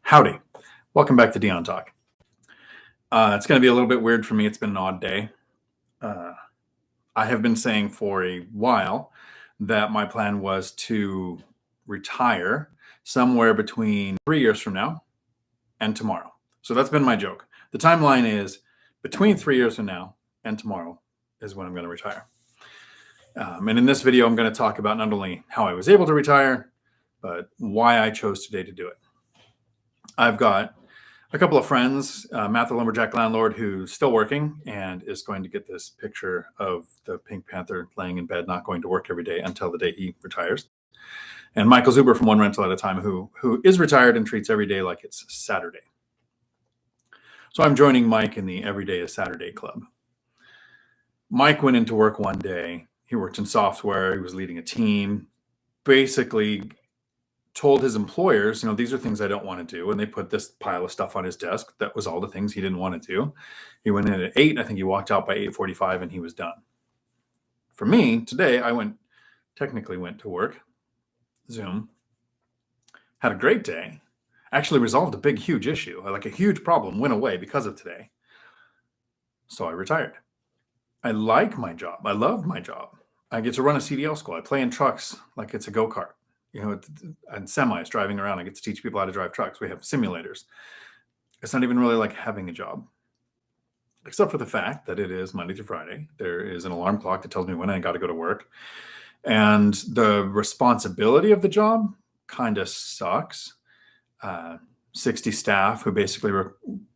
Howdy. Welcome back to Dion Talk. It's going to be a little bit weird for me. It's been an odd day. I have been saying for a while that my plan was to retire somewhere between 3 years from now and tomorrow. So that's been my joke. The timeline is between 3 years from now and tomorrow is when I'm going to retire. And in this video, I'm going to talk about not only how I was able to retire, but why I chose today to do it. I've got a couple of friends, Matt the Lumberjack Landlord, who's still working and is going to get this picture of the Pink Panther laying in bed, not going to work every day until the day he retires. And Michael Zuber from One Rental at a Time, who is retired and treats every day like it's Saturday. So I'm joining Mike in the Every Day is Saturday Club. Mike went into work one day. He worked in software. He was leading a team, basically told his employers, these are things I don't want to do. And they put this pile of stuff on his desk. That was all the things he didn't want to do. He went in at 8. I think he walked out by 8:45 and he was done. For me, today, I technically went to work, Zoom, had a great day, actually resolved a big, huge issue, like a huge problem went away because of today. So I retired. I like my job. I love my job. I get to run a CDL school. I play in trucks like it's a go-kart. And semis driving around. I get to teach people how to drive trucks. We have simulators. It's not even really like having a job, except for the fact that it is Monday through Friday. There is an alarm clock that tells me when I got to go to work. And the responsibility of the job kind of sucks. 60 staff who basically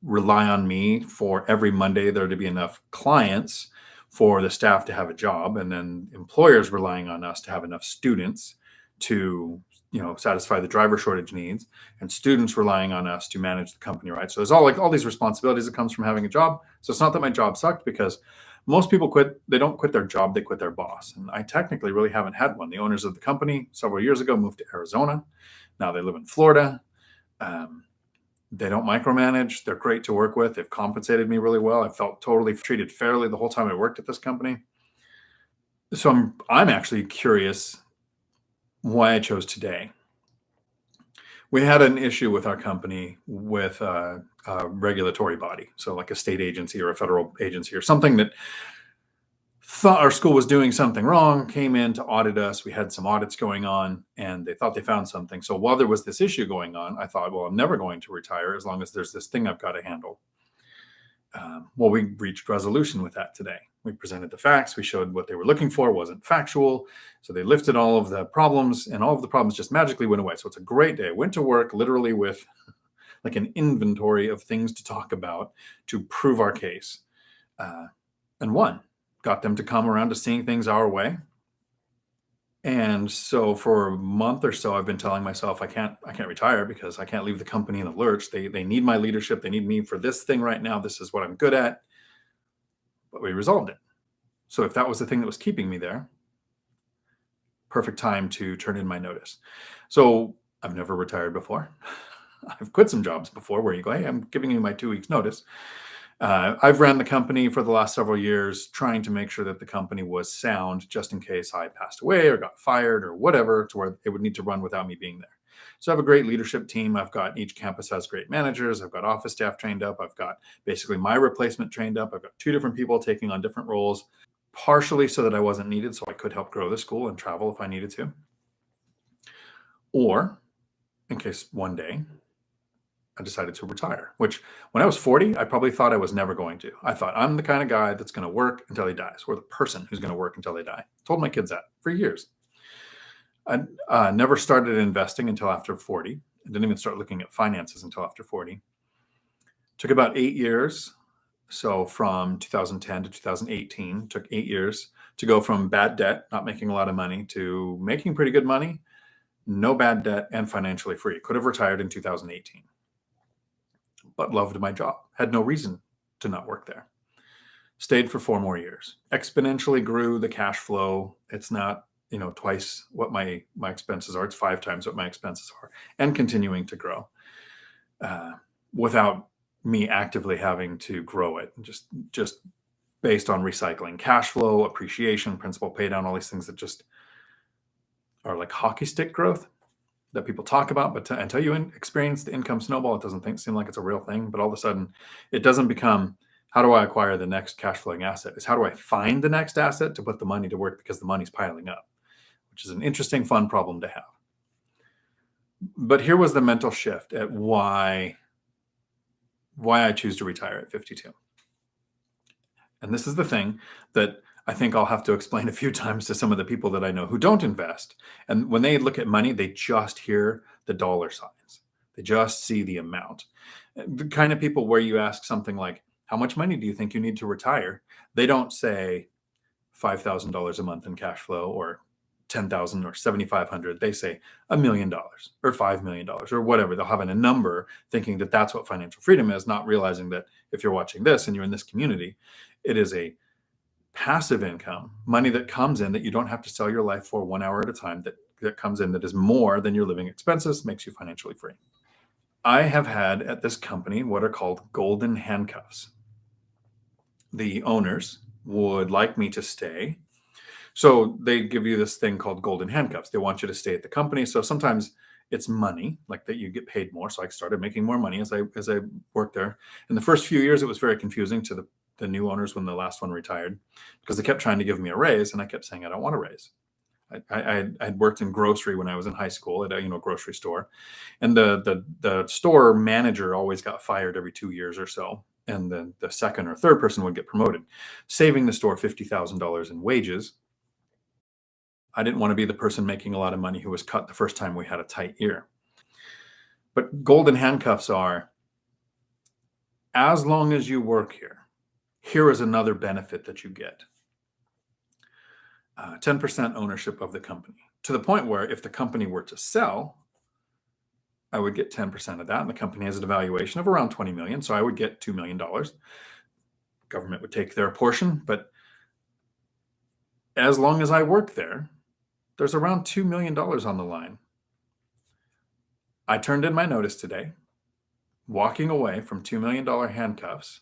rely on me for every Monday there to be enough clients for the staff to have a job. And then employers relying on us to have enough students to satisfy the driver shortage needs, and students relying on us to manage the company, right? So there's all these responsibilities that comes from having a job. So it's not that my job sucked, because most people quit. They don't quit their job, they quit their boss. And I technically really haven't had one. The owners of the company several years ago moved to Arizona. Now they live in Florida. They don't micromanage. They're great to work with. They've compensated me really well. I felt totally treated fairly the whole time I worked at this company. So I'm actually curious why I chose today. We had an issue with our company with a regulatory body. So like a state agency or a federal agency or something that thought our school was doing something wrong, came in to audit us. We had some audits going on and they thought they found something. So while there was this issue going on, I thought, well, I'm never going to retire as long as there's this thing I've got to handle. Well, we reached resolution with that today. We presented the facts. We showed what they were looking for wasn't factual. So they lifted all of the problems, and all of the problems just magically went away. So it's a great day. I went to work literally with like an inventory of things to talk about to prove our case. And won. Got them to come around to seeing things our way. And so for a month or so, I've been telling myself I can't retire because I can't leave the company in the lurch. They need my leadership. They need me for this thing right now. This is what I'm good at. But we resolved it. So if that was the thing that was keeping me there, perfect time to turn in my notice. So I've never retired before. I've quit some jobs before where you go, hey, I'm giving you my 2 weeks notice. I've ran the company for the last several years, trying to make sure that the company was sound just in case I passed away or got fired or whatever, to where it would need to run without me being there. So I have a great leadership team. I've got, each campus has great managers. I've got office staff trained up. I've got basically my replacement trained up. I've got 2 different people taking on different roles, partially so that I wasn't needed, so I could help grow the school and travel if I needed to. Or in case one day I decided to retire, which when I was 40, I probably thought I was never going to. I thought I'm the kind of guy that's going to work until he dies, or the person who's going to work until they die. Told my kids that for years. I never started investing until after 40. I didn't even start looking at finances until after 40. Took about 8 years. So from 2010 to 2018, took 8 years to go from bad debt, not making a lot of money, to making pretty good money, no bad debt, and financially free. Could have retired in 2018, but loved my job. Had no reason to not work there. Stayed for 4 more years. Exponentially grew the cash flow. It's not twice what my expenses are. It's 5 times what my expenses are, and continuing to grow without me actively having to grow it. Just based on recycling cash flow, appreciation, principal pay down, all these things that just are like hockey stick growth. that people talk about, but until you experience the income snowball, it doesn't seem like it's a real thing. But all of a sudden, it doesn't become, how do I acquire the next cash flowing asset? It's how do I find the next asset to put the money to work because the money's piling up, which is an interesting, fun problem to have. But here was the mental shift at why I choose to retire at 52. And this is the thing that I think I'll have to explain a few times to some of the people that I know who don't invest. And when they look at money, they just hear the dollar signs. They just see the amount. The kind of people where you ask something like, how much money do you think you need to retire? They don't say $5,000 a month in cash flow or 10,000 or 7,500. They say $1 million or $5 million or whatever. They'll have a number thinking that that's what financial freedom is, not realizing that if you're watching this and you're in this community, it is a passive income, money that comes in that you don't have to sell your life for 1 hour at a time, that comes in that is more than your living expenses, makes you financially free. I have had at this company what are called golden handcuffs. The owners would like me to stay. So they give you this thing called golden handcuffs. They want you to stay at the company. So sometimes it's money, like that you get paid more. So I started making more money as I worked there. In the first few years, it was very confusing to the new owners when the last one retired, because they kept trying to give me a raise, and I kept saying I don't want a raise. I'd worked in grocery when I was in high school at a grocery store, and the store manager always got fired every 2 years or so, and the second or third person would get promoted, saving the store $50,000 in wages. I didn't want to be the person making a lot of money who was cut the first time we had a tight year. But golden handcuffs are, as long as you work here, here is another benefit that you get. 10% ownership of the company, to the point where if the company were to sell, I would get 10% of that. And the company has an valuation of around 20 million. So I would get $2 million. Government would take their portion. But as long as I work there, there's around $2 million on the line. I turned in my notice today, walking away from $2 million handcuffs.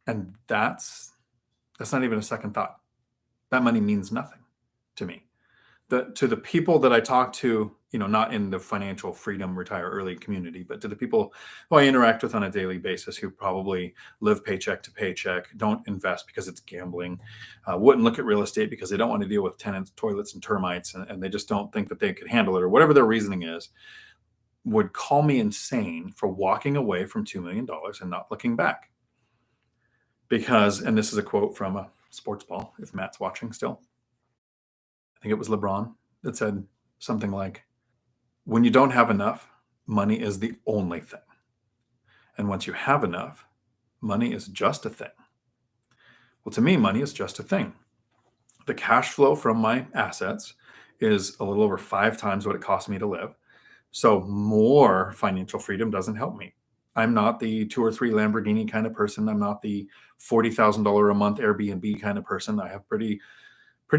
And that's not even a second thought. That money means nothing to me. To the people that I talk to, not in the financial freedom retire early community, but to the people who I interact with on a daily basis, who probably live paycheck to paycheck, don't invest because it's gambling, wouldn't look at real estate because they don't want to deal with tenants, toilets, and termites, and they just don't think that they could handle it, or whatever their reasoning is, would call me insane for walking away from $2 million and not looking back. Because, and this is a quote from a sports ball, if Matt's watching still, I think it was LeBron that said something like, when you don't have enough, money is the only thing. And once you have enough, money is just a thing. Well, to me, money is just a thing. The cash flow from my assets is a little over 5 times what it costs me to live. So more financial freedom doesn't help me. I'm not the 2 or 3 Lamborghini kind of person. I'm not the $40,000 a month Airbnb kind of person. I have pretty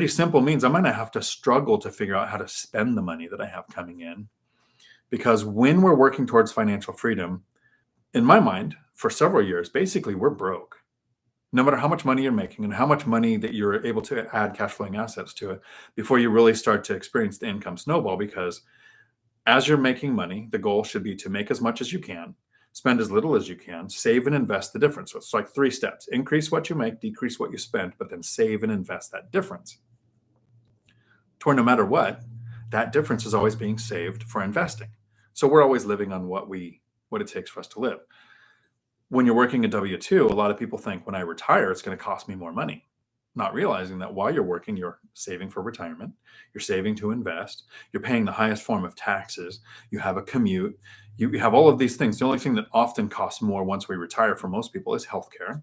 simple means. I'm going to have to struggle to figure out how to spend the money that I have coming in. Because when we're working towards financial freedom, in my mind, for several years, basically we're broke. No matter how much money you're making and how much money that you're able to add cash flowing assets to it, before you really start to experience the income snowball. Because as you're making money, the goal should be to make as much as you can, spend as little as you can, save and invest the difference. So it's like 3 steps: increase what you make, decrease what you spend, but then save and invest that difference. To where no matter what, that difference is always being saved for investing. So we're always living on what it takes for us to live. When you're working a W-2, a lot of people think when I retire, it's going to cost me more money, not realizing that while you're working, you're saving for retirement, you're saving to invest, you're paying the highest form of taxes, you have a commute, you have all of these things. The only thing that often costs more once we retire for most people is healthcare.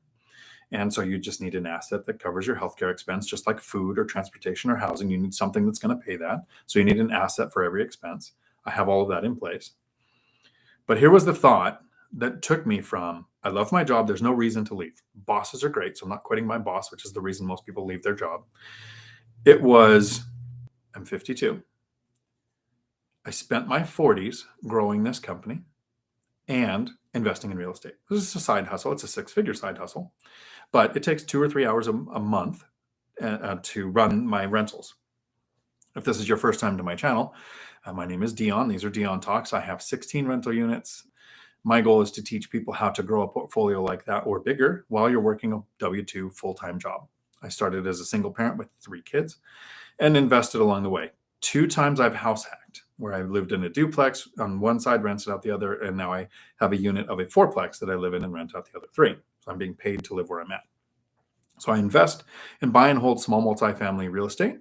And so you just need an asset that covers your healthcare expense, just like food or transportation or housing. You need something that's going to pay that. So you need an asset for every expense. I have all of that in place. But here was the thought that took me from, I love my job, there's no reason to leave. Bosses are great, so I'm not quitting my boss, which is the reason most people leave their job. It was, I'm 52. I spent my 40s growing this company and investing in real estate. This is a side hustle. It's a 6-figure side hustle, but it takes 2 or 3 hours a month to run my rentals. If this is your first time to my channel, My name is Dion. These are Dion Talks. I have 16 rental units. My goal is to teach people how to grow a portfolio like that or bigger while you're working a W-2 full-time job. I started as a single parent with 3 kids and invested along the way. 2 times I've house hacked, where I've lived in a duplex on one side, rented out the other, and now I have a unit of a 4-plex that I live in and rent out the other 3. So I'm being paid to live where I'm at. So I invest and buy and hold small multifamily real estate,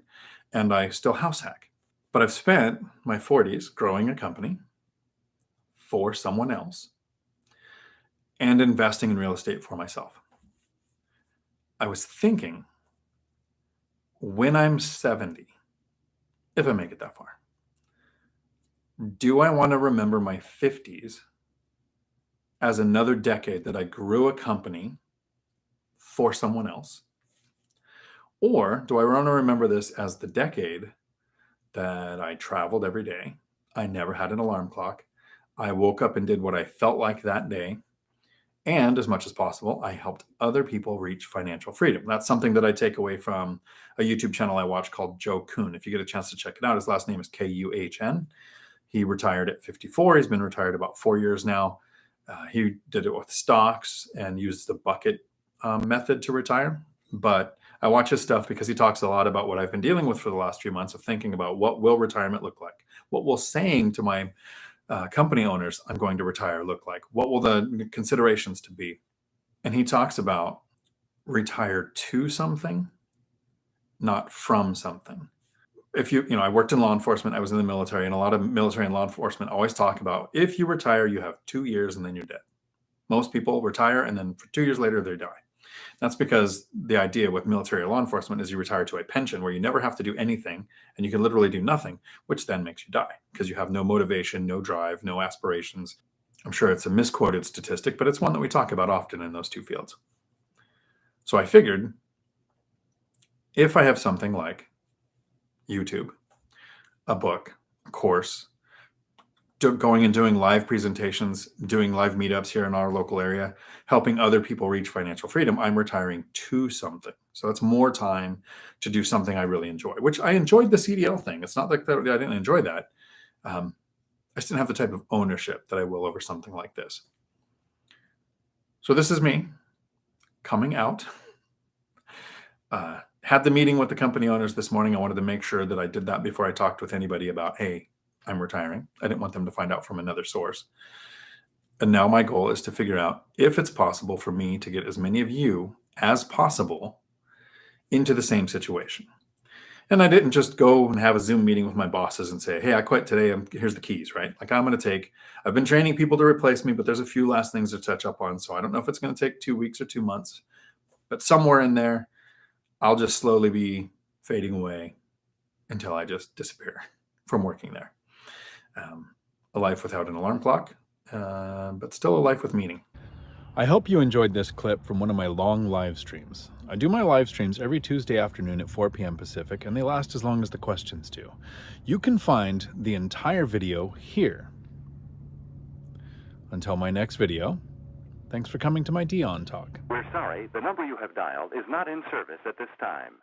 and I still house hack. But I've spent my 40s growing a company for someone else and investing in real estate for myself. I was thinking, when I'm 70, if I make it that far, do I want to remember my 50s as another decade that I grew a company for someone else? Or do I want to remember this as the decade that I traveled every day? I never had an alarm clock. I woke up and did what I felt like that day. And as much as possible, I helped other people reach financial freedom. That's something that I take away from a YouTube channel I watch called Joe Kuhn. If you get a chance to check it out, his last name is Kuhn. He retired at 54. He's been retired about 4 years now. He did it with stocks and used the bucket method to retire. But I watch his stuff because he talks a lot about what I've been dealing with for the last few months of thinking about what will retirement look like? What will saying to my company owners I'm going to retire look like? What will the considerations to be? And he talks about retire to something, not from something. If I worked in law enforcement, I was in the military, and a lot of military and law enforcement always talk about if you retire, you have 2 years and then you're dead. Most people retire and then for 2 years later, they die. That's because the idea with military or law enforcement is you retire to a pension where you never have to do anything and you can literally do nothing, which then makes you die because you have no motivation, no drive, no aspirations. I'm sure it's a misquoted statistic, but it's one that we talk about often in those 2 fields. So I figured if I have something like YouTube, a book, a course, going and doing live presentations, doing live meetups here in our local area, helping other people reach financial freedom, I'm retiring to something. So it's more time to do something I really enjoy, which I enjoyed the CDL thing. It's not like that I didn't enjoy that. I just didn't have the type of ownership that I will over something like this. So this is me coming out. Had the meeting with the company owners this morning. I wanted to make sure that I did that before I talked with anybody about, hey, I'm retiring. I didn't want them to find out from another source. And now my goal is to figure out if it's possible for me to get as many of you as possible into the same situation. And I didn't just go and have a Zoom meeting with my bosses and say, hey, I quit today. Here's the keys, right? Like I've been training people to replace me, but there's a few last things to touch up on. So I don't know if it's going to take 2 weeks or 2 months, but somewhere in there, I'll just slowly be fading away until I just disappear from working there. A life without an alarm clock, but still a life with meaning. I hope you enjoyed this clip from one of my long live streams. I do my live streams every Tuesday afternoon at 4 p.m. Pacific, and they last as long as the questions do. You can find the entire video here. Until my next video, thanks for coming to my Dion Talk. We're sorry, the number you have dialed is not in service at this time.